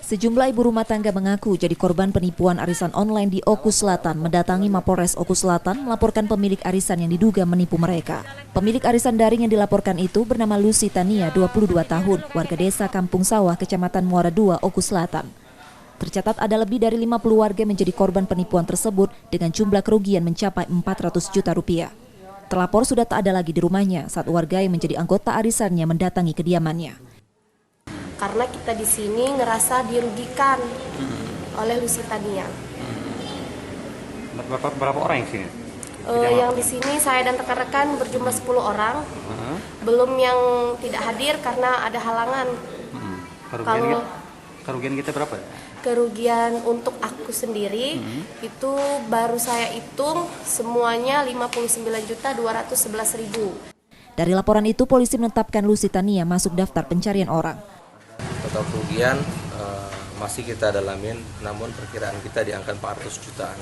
Sejumlah ibu rumah tangga mengaku jadi korban penipuan arisan online di Oku Selatan, mendatangi Mapolres Oku Selatan melaporkan pemilik arisan yang diduga menipu mereka. Pemilik arisan daring yang dilaporkan itu bernama Lucy Tania, 22 tahun, warga desa Kampung Sawah, Kecamatan Muara II, Oku Selatan. Tercatat ada lebih dari 50 warga menjadi korban penipuan tersebut dengan jumlah kerugian mencapai 400 juta rupiah. Terlapor sudah tak ada lagi di rumahnya saat warga yang menjadi anggota arisannya mendatangi kediamannya. Karena kita di sini ngerasa dirugikan oleh Lucy Tania. Berapa orang yang sini? Yang di sini saya dan rekan-rekan berjumlah 10 orang. Belum yang tidak hadir karena ada halangan. Kerugian kita berapa? Kerugian untuk aku sendiri itu baru saya hitung semuanya 59.211.000. Dari laporan itu polisi menetapkan Lucy Tania masuk daftar pencarian orang. Total kerugian masih kita dalamin, namun perkiraan kita di angka 400 jutaan.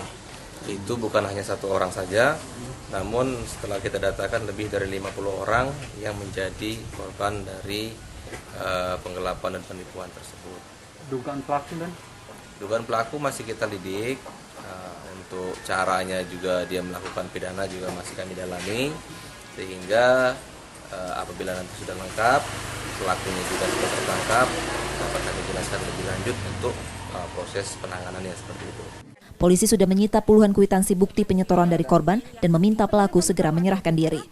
Itu bukan hanya satu orang saja, namun setelah kita datakan lebih dari 50 orang yang menjadi korban dari penggelapan dan penipuan tersebut. Dugaan pelaku dan? Dugaan pelaku masih kita lidik, untuk caranya juga dia melakukan pidana juga masih kami dalami, sehingga apabila nanti sudah lengkap, pelakunya juga sudah tertangkap, dapat kami jelaskan lebih lanjut untuk proses penanganannya seperti itu. Polisi sudah menyita puluhan kwitansi bukti penyetoran dari korban dan meminta pelaku segera menyerahkan diri.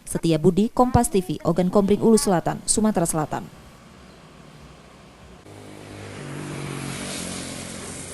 Setia Budi, Kompas TV, Ogan Kombring, Ulu Selatan, Sumatera Selatan.